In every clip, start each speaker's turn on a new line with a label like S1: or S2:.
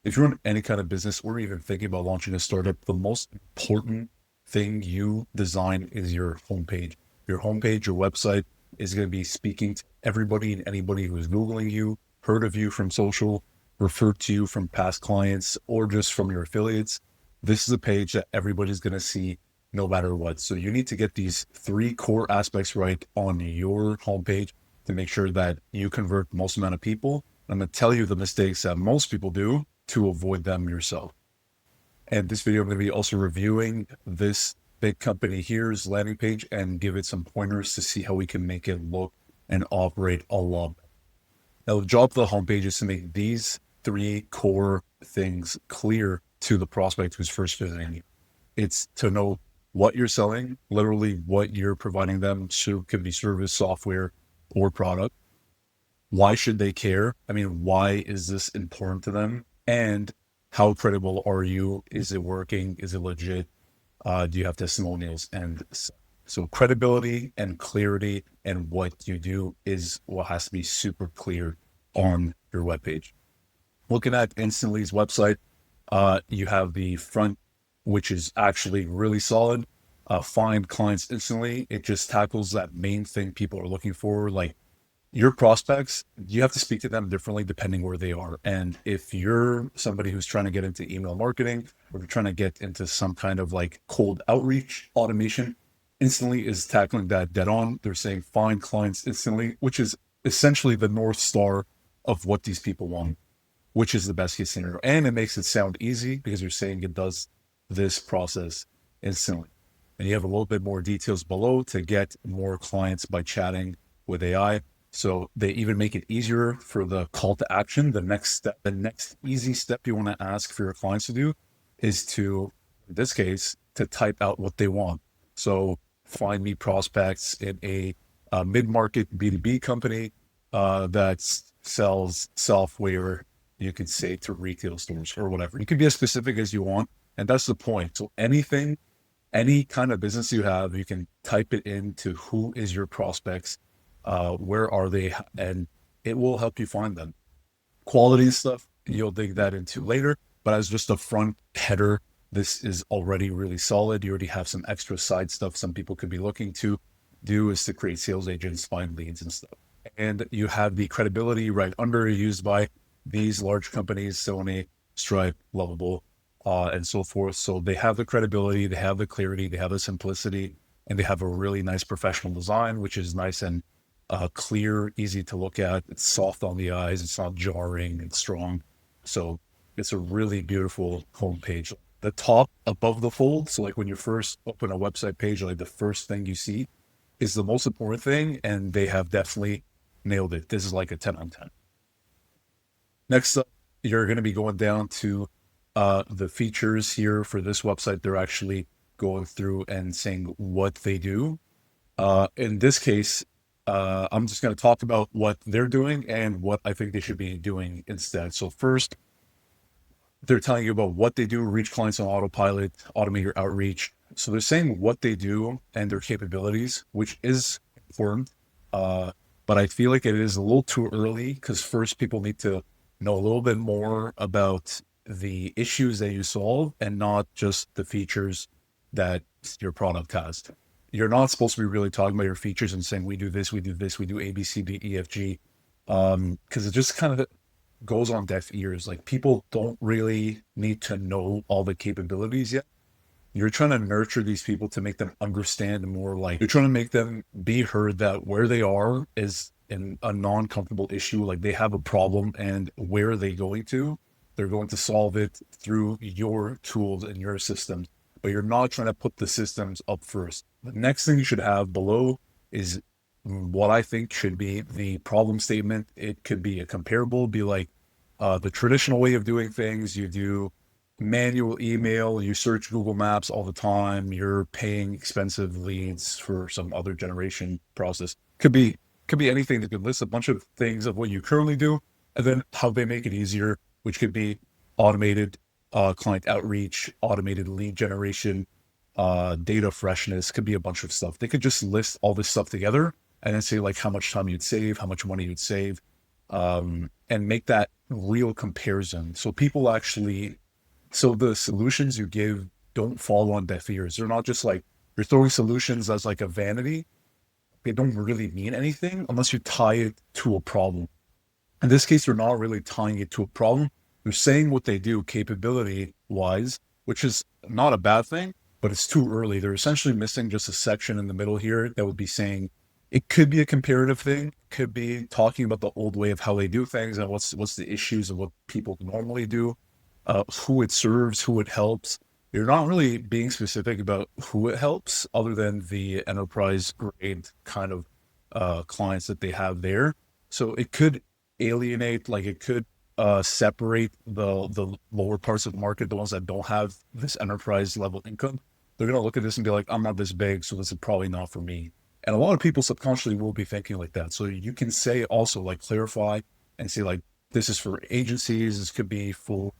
S1: If you're in any kind of business or even thinking about launching a startup, the most important thing you design is your homepage. Your homepage, your website is going to be speaking to everybody and anybody who is Googling you, heard of you from social, referred to you from past clients, or just from your affiliates. This is a page that everybody's going to see no matter what. So you need to get these three core aspects right on your homepage to make sure that you convert the most amount of people. I'm going to tell you the mistakes that most people do to avoid them yourself. And this video, I'm going to be also reviewing this big company here's landing page and give it some pointers to see how we can make it look and operate a lot better. Now, the job of the homepage is to make these three core things clear to the prospect who's first visiting you. It's to know what you're selling, literally what you're providing them. So it could be service, software, or product. Why should they care? I mean, why is this important to them? And how credible are you? Is it working? Is it legit? Do you have testimonials? And so credibility and clarity and what you do is what has to be super clear on your webpage. Looking at Instantly's website, you have the front, which is actually really solid. Find clients instantly. It just tackles that main thing people are looking for, like your prospects. You have to speak to them differently depending where they are. And if you're somebody who's trying to get into email marketing, or you're trying to get into some kind of like cold outreach automation, Instantly is tackling that dead on. They're saying find clients instantly, which is essentially the North Star of what these people want, which is the best case scenario. And it makes it sound easy because you're saying it does this process instantly. And you have a little bit more details below to get more clients by chatting with AI. So they even make it easier for the call to action. The next step, the next easy step you want to ask for your clients to do is to, in this case, to type out what they want. So find me prospects in a mid-market B2B company that sells software, you could say, to retail stores or whatever. You can be as specific as you want. And that's the point. So anything, any kind of business you have, you can type it into who is your prospects, where are they, and it will help you find them. Quality stuff, you'll dig that into later, but as just a front header, this is already really solid. You already have some extra side stuff some people could be looking to do is to create sales agents, find leads and stuff. And you have the credibility right under, used by these large companies, Sony, Stripe, Lovable, and so forth. So they have the credibility, they have the clarity, they have the simplicity, and they have a really nice professional design, which is nice and clear, easy to look at. It's soft on the eyes. It's not jarring. It's strong. So it's a really beautiful homepage. The top above the fold. So like when you first open a website page, like the first thing you see is the most important thing. And they have definitely nailed it. This is like a 10 on 10. Next up, you're going to be going down to the features here for this website. They're actually going through and saying what they do. In this case, I'm just going to talk about what they're doing and what I think they should be doing instead. So first, they're telling you about what they do, reach clients on autopilot, automate your outreach. So they're saying what they do and their capabilities, which is important. But I feel like it is a little too early because first people need to know a little bit more about the issues that you solve and not just the features that your product has. You're not supposed to be really talking about your features and saying, we do this, we do this, we do A, B, C, D, E, F, G, because it just kind of goes on deaf ears. Like people don't really need to know all the capabilities yet. You're trying to nurture these people to make them understand more, like you're trying to make them be heard that where they are is in a non-comfortable issue. Like they have a problem and where are they going to? They're going to solve it through your tools and your systems, but you're not trying to put the systems up first. The next thing you should have below is what I think should be the problem statement. It could be a comparable, be like the traditional way of doing things. You do manual email, you search Google Maps all the time, you're paying expensive leads for some other generation process. Could be anything. That could list a bunch of things of what you currently do, and then how they make it easier, which could be automated client outreach, automated lead generation, data freshness, could be a bunch of stuff. They could just list all this stuff together and then say like how much time you'd save, how much money you'd save, and make that real comparison. So people actually, so the solutions you give don't fall on deaf ears. They're not just like, you're throwing solutions as like a vanity. They don't really mean anything unless you tie it to a problem. In this case, they're not really tying it to a problem. They're saying what they do capability wise, which is not a bad thing, but it's too early. They're essentially missing just a section in the middle here that would be saying it could be a comparative thing, could be talking about the old way of how they do things and what's the issues of what people normally do, who it serves, who it helps. You're not really being specific about who it helps other than the enterprise grade kind of clients that they have there. So it could alienate, like it could separate the lower parts of the market, the ones that don't have this enterprise level income. They're going to look at this and be like, I'm not this big, so this is probably not for me. And a lot of people subconsciously will be thinking like that. So you can say also like clarify and say like, this is for agencies. This could be for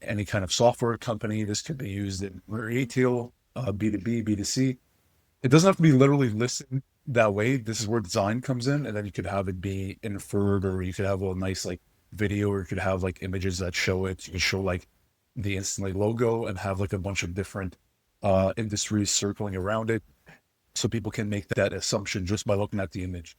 S1: any kind of software company. This could be used in retail, B2B, B2C. It doesn't have to be literally listed that way. This is where design comes in, and then you could have it be inferred, or you could have a nice like video, or you could have like images that show it. You could show like the Instantly logo and have like a bunch of different industries circling around it, so people can make that assumption just by looking at the image.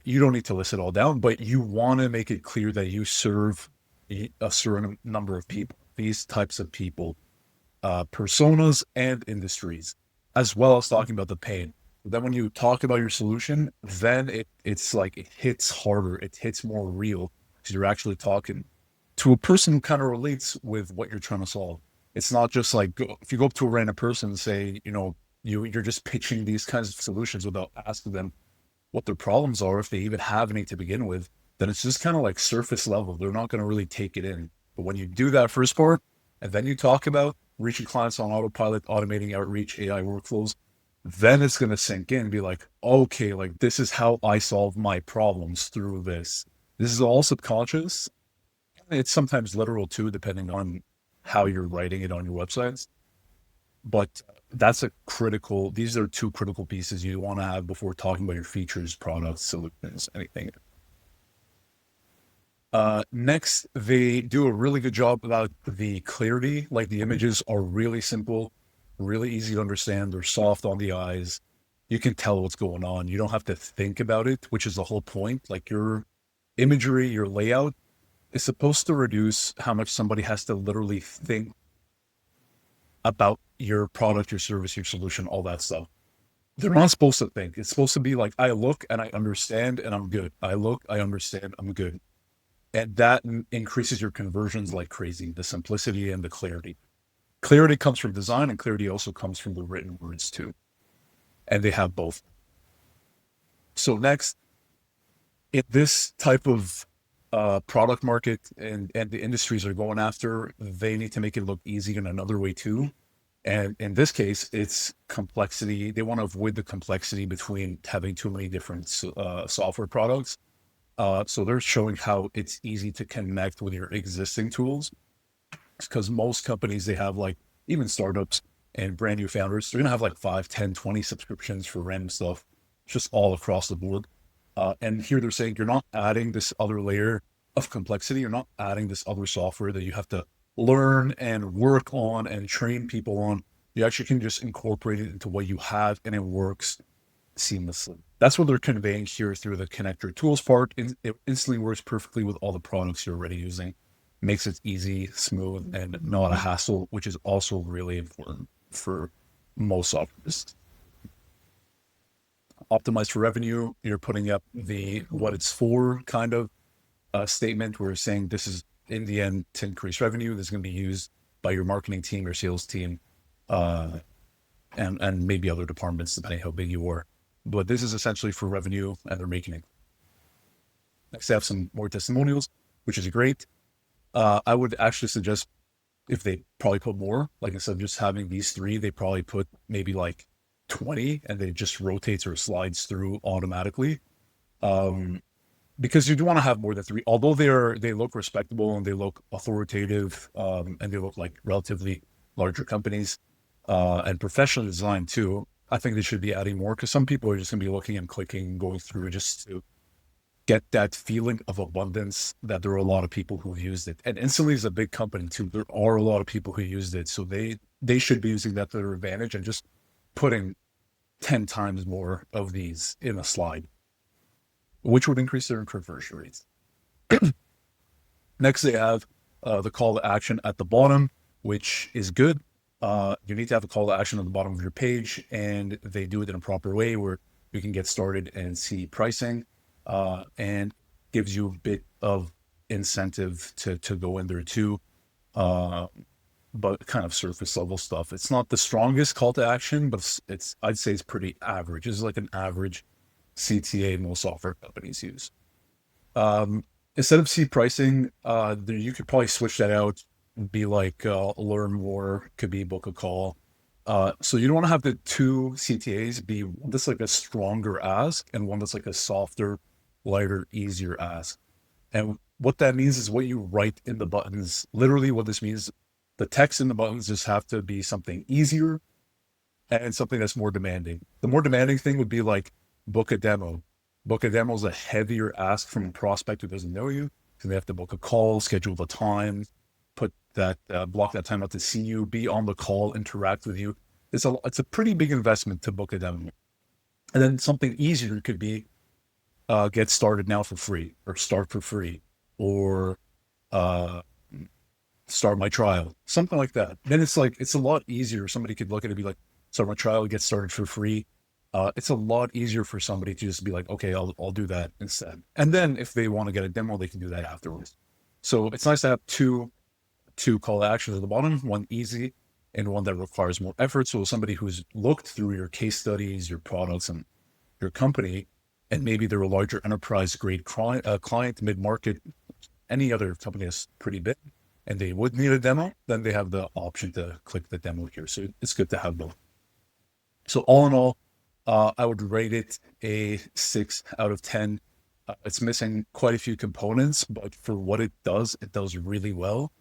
S1: You don't need to list it all down, but you want to make it clear that you serve a certain number of people, these types of people, personas and industries, as well as talking about the pain. Then when you talk about your solution, then it's like it hits harder, it hits more real, because you're actually talking to a person who kind of relates with what you're trying to solve. It's not just like if you go up to a random person and say, you're just pitching these kinds of solutions without asking them what their problems are, if they even have any to begin with, then it's just kind of like surface level. They're not going to really take it in. But when you do that first part, and then you talk about reaching clients on autopilot, automating outreach, AI workflows, then it's going to sink in and be like, okay, like this is how I solve my problems through this. This is all subconscious. It's sometimes literal too, depending on how you're writing it on your websites. But these are two critical pieces you want to have before talking about your features, products, solutions, anything. Next, they do a really good job about the clarity. Like the images are really simple, really easy to understand. They're soft on the eyes. You can tell what's going on. You don't have to think about it, which is the whole point. Like your imagery, your layout is supposed to reduce how much somebody has to literally think about your product, your service, your solution, all that stuff. They're not supposed to think. It's supposed to be like, I look and I understand and I'm good. I look, I understand, I'm good. And that increases your conversions like crazy, the simplicity and the clarity. Clarity comes from design, and clarity also comes from the written words too. And they have both. So next, in this type of product market and the industries are going after, they need to make it look easy in another way too. And in this case, it's complexity. They want to avoid the complexity between having too many different software products. So they're showing how it's easy to connect with your existing tools, because most companies, they have like, even startups and brand new founders, they're going to have like 5, 10, 20 subscriptions for random stuff, just all across the board. And here they're saying you're not adding this other layer of complexity. You're not adding this other software that you have to learn and work on and train people on. You actually can just incorporate it into what you have, and it works seamlessly. That's what they're conveying here through the connector tools part. It instantly works perfectly with all the products you're already using. Makes it easy, smooth, and not a hassle, which is also really important for most softwares. Optimized for revenue, you're putting up the what it's for kind of statement. We're saying this is in the end to increase revenue. This is going to be used by your marketing team, your sales team, and maybe other departments, depending how big you are. But this is essentially for revenue, and they're making it. Next, I have some more testimonials, which is great. I would actually suggest if they probably put more, like instead of just having these 3, they probably put maybe like 20, and they just rotates or slides through automatically. Because you do want to have more than 3, although they look respectable and they look authoritative, and they look like relatively larger companies, and professionally designed too. I think they should be adding more, because some people are just going to be looking and clicking, going through just to get that feeling of abundance that there are a lot of people who used it. And Instantly is a big company too. There are a lot of people who used it. So they should be using that to their advantage and just putting 10 times more of these in a slide, which would increase their conversion rates. Next, they have the call to action at the bottom, which is good. You need to have a call to action at the bottom of your page, and they do it in a proper way where you can get started and see pricing, and gives you a bit of incentive to go in there too. But kind of surface level stuff. It's not the strongest call to action, but I'd say it's pretty average. It's like an average CTA most software companies use. Instead of see pricing, you could probably switch that out. Be like learn more, could be book a call. So you don't want to have the two CTAs be one that's like a stronger ask and one that's like a softer, lighter, easier ask. And what that means is what you write in the buttons. Literally, what this means, the text in the buttons just have to be something easier and something that's more demanding. The more demanding thing would be like book a demo. Book a demo is a heavier ask from a prospect who doesn't know you. So they have to book a call, schedule the time, put that block that time out to see you, be on the call, interact with you. It's a pretty big investment to book a demo. And then something easier could be get started now for free, or start for free, or start my trial, something like that. Then it's a lot easier. Somebody could look at it and be like, start my trial, get started for free. It's a lot easier for somebody to just be like, okay, I'll do that instead. And then if they want to get a demo, they can do that afterwards. So it's nice to have two call to actions at the bottom, one easy and one that requires more effort. So somebody who's looked through your case studies, your products, and your company, and maybe they're a larger enterprise grade client, mid-market, any other company that's pretty big, and they would need a demo, then they have the option to click the demo here. So it's good to have both. So all in all, I would rate it a 6 out of 10. It's missing quite a few components, but for what it does really well.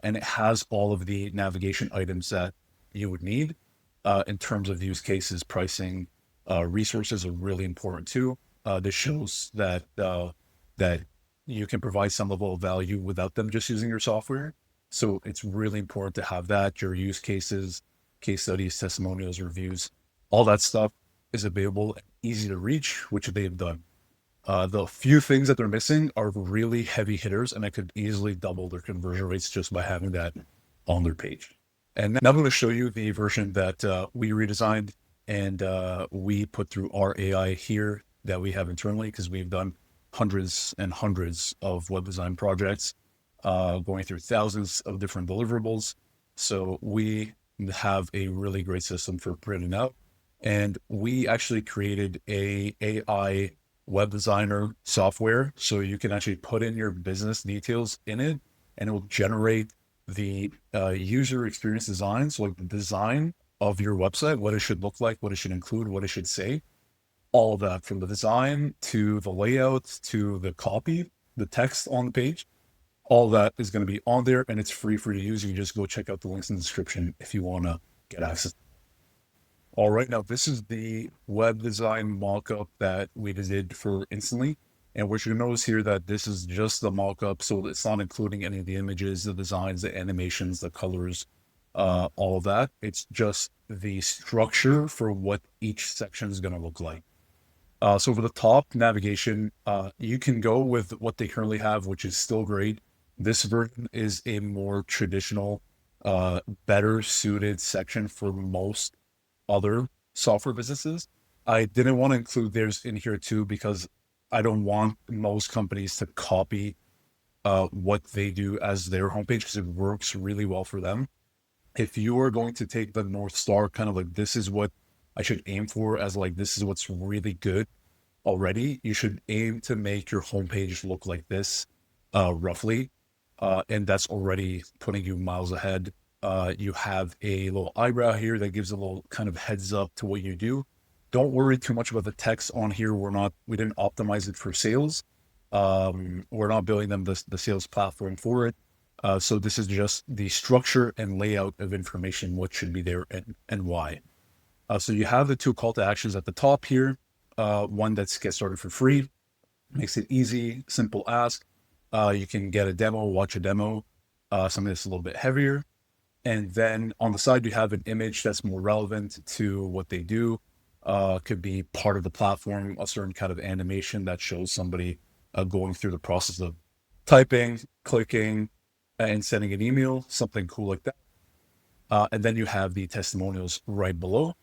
S1: And it has all of the navigation items that you would need in terms of use cases, pricing, resources are really important too. This shows that you can provide some level of value without them just using your software. So it's really important to have that, your use cases, case studies, testimonials, reviews, all that stuff is available and easy to reach, which they've done. The few things that they're missing are really heavy hitters, and I could easily double their conversion rates just by having that on their page. And now I'm going to show you the version that we redesigned and we put through our AI here that we have internally, because we've done hundreds and hundreds of web design projects, going through thousands of different deliverables. So we have a really great system for printing out. And we actually created a AI web designer software. So you can actually put in your business details in it, and it will generate the user experience design. So like the design of your website, what it should look like, what it should include, what it should say, all of that, from the design to the layout to the copy, the text on the page, all that is going to be on there, and it's free for you to use. You can just go check out the links in the description if you want to get access. All right, now this is the web design mockup that we did for Instantly. And what you're gonna notice here that this is just the mockup, so it's not including any of the images, the designs, the animations, the colors, all of that. It's just the structure for what each section is gonna look like. So for the top navigation, you can go with what they currently have, which is still great. This version is a more traditional, better suited section for most other software businesses. I didn't want to include theirs in here too, because I don't want most companies to copy what they do as their homepage, because it works really well for them. If you are going to take the North Star, kind of like this is what I should aim for, as like this is what's really good already, you should aim to make your homepage look like this, roughly. And that's already putting you miles ahead. You have a little eyebrow here that gives a little kind of heads up to what you do. Don't worry too much about the text on here. We didn't optimize it for sales. We're not building them the sales platform for it. So this is just the structure and layout of information, what should be there and why. So you have the two call to actions at the top here. One that's get started for free. Makes it easy, simple ask. You can get a demo, watch a demo, something that's a little bit heavier. And then on the side, you have an image that's more relevant to what they do. Could be part of the platform, a certain kind of animation that shows somebody going through the process of typing, clicking, and sending an email, something cool like that. And then you have the testimonials right below.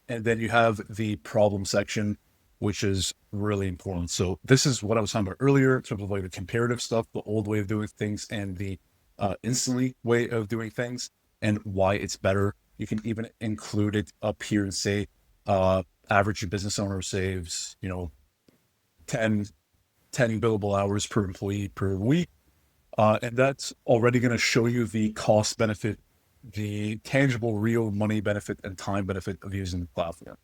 S1: And then you have the problem section, which is really important. So this is what I was talking about earlier in terms of like the comparative stuff, the old way of doing things, and the instantly way of doing things, and why it's better. You can even include it up here and say, average business owner saves, 10, 10 billable hours per employee per week. And that's already going to show you the cost benefit, the tangible, real money benefit and time benefit of using the platform.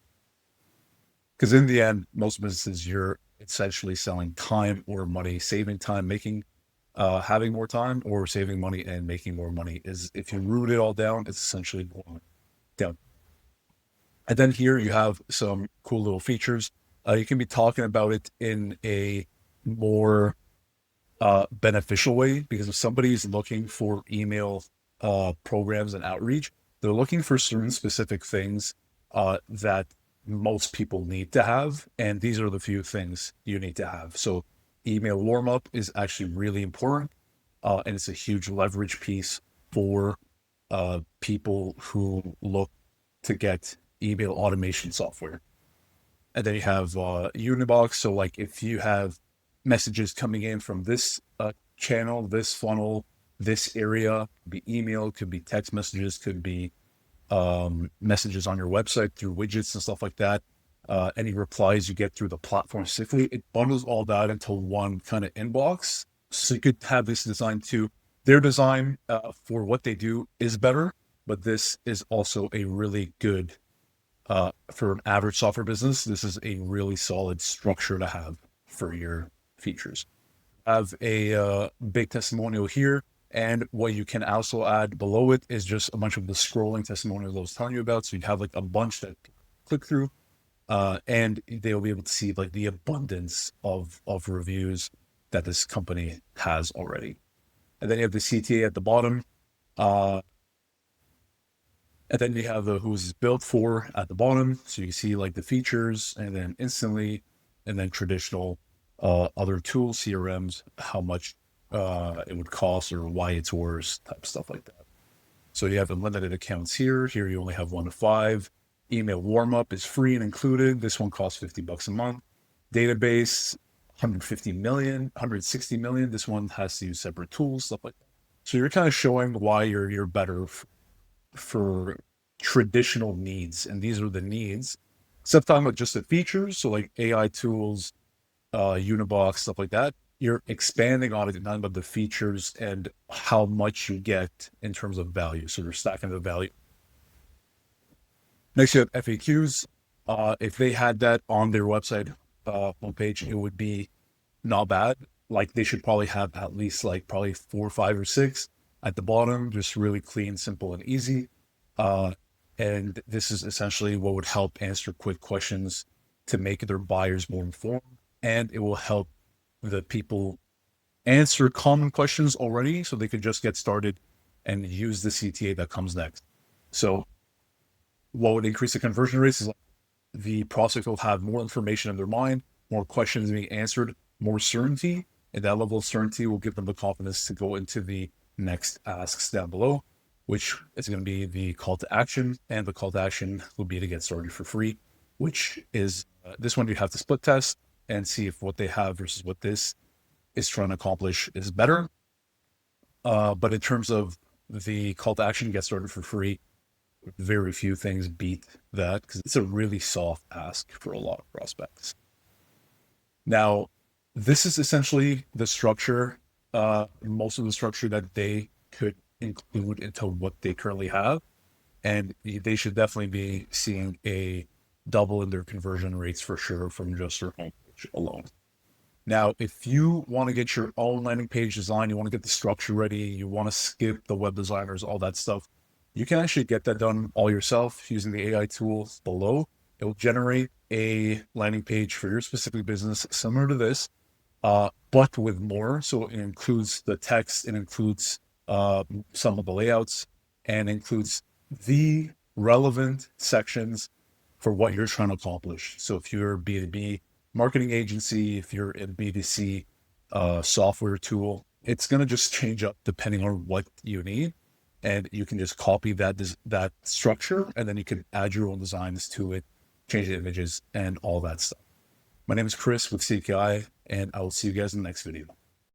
S1: Because in the end, most businesses, you're essentially selling time or money, saving time, having more time, or saving money and making more money. Is if you root it all down, it's essentially going down. And then here you have some cool little features. You can be talking about it in a more beneficial way, because if somebody's looking for email programs and outreach, they're looking for certain specific things that most people need to have, and these are the few things you need to have. So email warm up is actually really important, and it's a huge leverage piece for people who look to get email automation software. And then you have Unibox. So like if you have messages coming in from this channel, this funnel, this area, could be email, could be text messages, could be messages on your website through widgets and stuff like that. Any replies you get through the platform specifically, it bundles all that into one kind of inbox. So you could have this design too. Their design for what they do is better, but this is also a really good, for an average software business, this is a really solid structure to have for your features. I have a big testimonial here. And what you can also add below it is just a bunch of the scrolling testimonials I was telling you about. So you have like a bunch that click through, and they'll be able to see like the abundance of reviews that this company has already. And then you have the CTA at the bottom. And then you have the who's built for at the bottom. So you see like the features, and then instantly, and then traditional other tools, CRMs, how much it would cost or why it's worse, type stuff like that. So you have unlimited accounts here. Here you only have 1 to 5. Email warm-up is free and included. This one costs $50 a month. Database, 150 million, 160 million. This one has to use separate tools, stuff like that. So you're kind of showing why you're better for traditional needs. And these are the needs. Except talking about just the features. So like AI tools, Unibox, stuff like that. You're expanding on it, not about the features and how much you get in terms of value. So you're stacking the value. Next, you have FAQs. If they had that on their website homepage, it would be not bad. Like they should probably have at least like probably 4, 5, or 6 at the bottom, just really clean, simple, and easy. And this is essentially what would help answer quick questions to make their buyers more informed. And it will help the people answer common questions already, so they could just get started and use the CTA that comes next. So what would increase the conversion rates is like the prospect will have more information in their mind, more questions being answered, more certainty, and that level of certainty will give them the confidence to go into the next asks down below, which is going to be the call to action. And the call to action will be to get started for free, which is this one you have to split test and see if what they have versus what this is trying to accomplish is better. But in terms of the call to action, get started for free, very few things beat that, because it's a really soft ask for a lot of prospects. Now, this is essentially the structure, most of the structure that they could include into what they currently have. And they should definitely be seeing a double in their conversion rates for sure from just their homepage alone. Now, if you want to get your own landing page design, you want to get the structure ready, you want to skip the web designers, all that stuff, you can actually get that done all yourself using the AI tools below. It will generate a landing page for your specific business similar to this, but with more. So it includes the text, it includes some of the layouts, and includes the relevant sections for what you're trying to accomplish. So if you're a B2B marketing agency, if you're a B2C software tool, it's going to just change up depending on what you need. And you can just copy that structure, and then you can add your own designs to it, change the images and all that stuff. My name is Chris with CTI, and I will see you guys in the next video.